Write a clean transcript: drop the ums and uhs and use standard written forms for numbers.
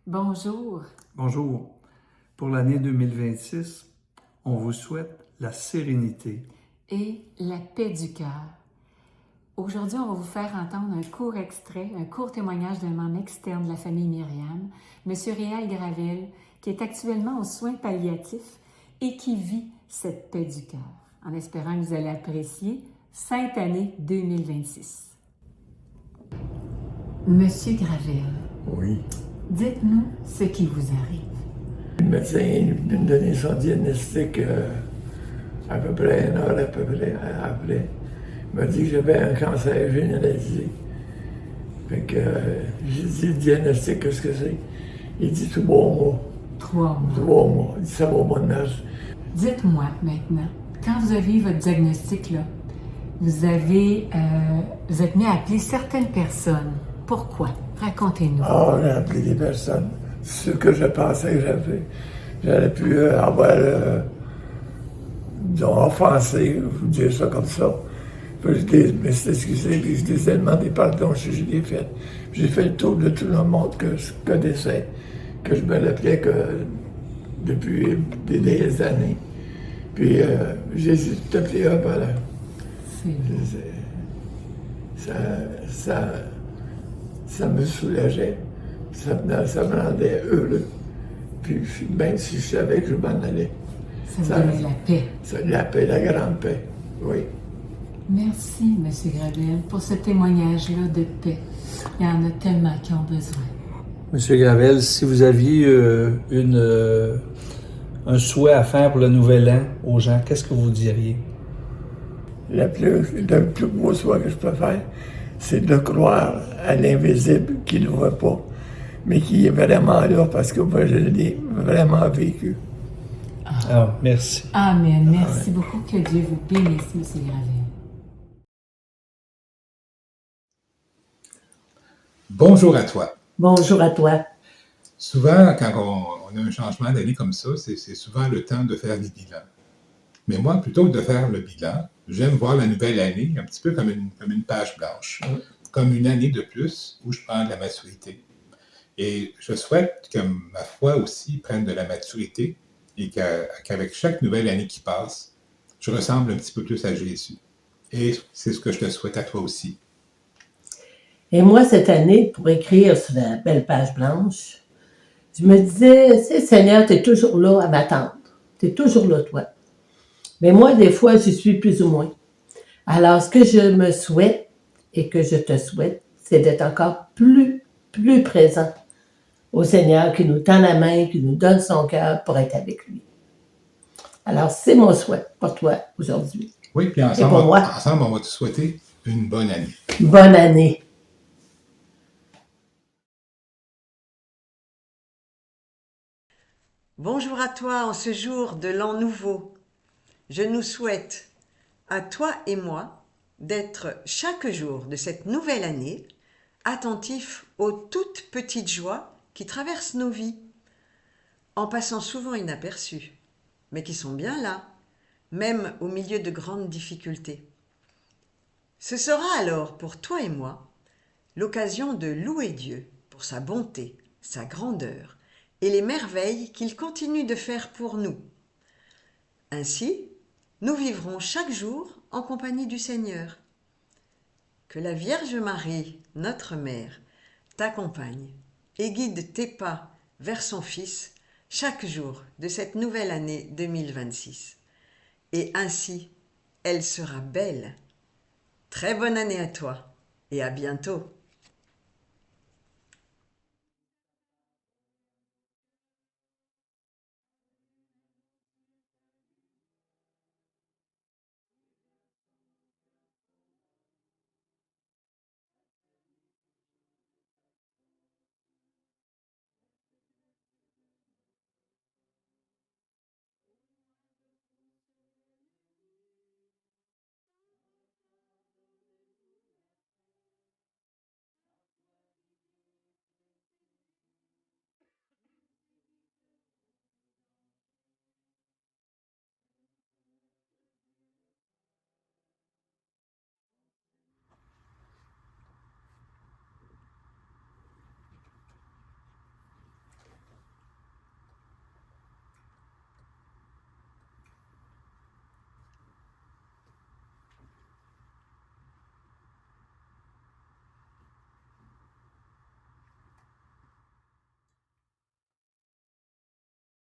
Bonjour Bonjour. Pour l'année 2026, on vous souhaite la sérénité. et la paix du cœur. Aujourd'hui, on va vous faire entendre un court extrait, un court témoignage d'un membre externe de la famille Myriam, M. Réal Gravel, qui est actuellement aux soins palliatifs et qui vit cette paix du cœur, en espérant que vous allez apprécier Sainte année 2026. Monsieur Gravel, Oui. dites-nous ce qui vous arrive. Le médecin m'a donné son diagnostic à peu près une heure après. Il m'a dit que j'avais un cancer généralisé. Fait que j'ai dit le diagnostic, qu'est-ce que c'est? Il dit 3 mois. 3 mois. 3 mois. Il dit ça va au mois de mars. Dites-moi maintenant, quand vous avez eu votre diagnostic-là, vous êtes mis à appeler certaines personnes. Pourquoi? Racontez-nous. Ah, j'ai appelé des personnes. Ce que je pensais que j'allais plus avoir, disons, offensé, vous dire ça comme ça. Puis je me suis excusé, puis je les ai demandé pardon, je l'ai fait. J'ai fait le tour de tout le monde que je connaissais, que je me rappelais que depuis des années. Puis j'ai tout appelé un par là. Ça me soulageait, ça me rendait heureux. Puis même si je savais que je m'en allais. Ça vous donnait la paix. La paix, la grande paix, oui. Merci, M. Gravel, pour ce témoignage-là de paix. Il y en a tellement qui ont besoin. Monsieur Gravel, si vous aviez un souhait à faire pour le nouvel an aux gens, qu'est-ce que vous diriez? Le plus beau souhait que je peux faire, c'est de croire à l'invisible qui ne le voit pas, mais qui est vraiment là parce que moi, je l'ai vraiment vécu. Ah, merci. Amen. Merci beaucoup. Que Dieu vous bénisse, M. Gravel. Bonjour à toi. Bonjour à toi. Souvent, quand on a un changement d'année comme ça, c'est souvent le temps de faire des bilans. Mais moi, plutôt que de faire le bilan, j'aime voir la nouvelle année un petit peu comme une page blanche, comme une année de plus où je prends de la maturité. Et je souhaite que ma foi aussi prenne de la maturité et qu'avec chaque nouvelle année qui passe, je ressemble un petit peu plus à Jésus. Et c'est ce que je te souhaite à toi aussi. Et moi, cette année, pour écrire sur la belle page blanche, je me disais, tu sais, Seigneur, tu es toujours là à m'attendre. Tu es toujours là, toi. Mais moi, des fois, je suis plus ou moins. Alors, ce que je me souhaite et que je te souhaite, c'est d'être encore plus présent au Seigneur qui nous tend la main, qui nous donne son cœur pour être avec lui. Alors, c'est mon souhait pour toi aujourd'hui. Oui, puis Et pour moi. ensemble, on va te souhaiter une bonne année. Bonne année. Bonjour à toi en ce jour de l'an nouveau. Je nous souhaite, à toi et moi, d'être chaque jour de cette nouvelle année attentifs aux toutes petites joies qui traversent nos vies, en passant souvent inaperçues, mais qui sont bien là, même au milieu de grandes difficultés. Ce sera alors pour toi et moi l'occasion de louer Dieu pour sa bonté, sa grandeur et les merveilles qu'il continue de faire pour nous. Ainsi, nous vivrons chaque jour en compagnie du Seigneur. Que la Vierge Marie, notre Mère, t'accompagne et guide tes pas vers son Fils chaque jour de cette nouvelle année 2026. Et ainsi, elle sera belle. Très bonne année à toi et à bientôt.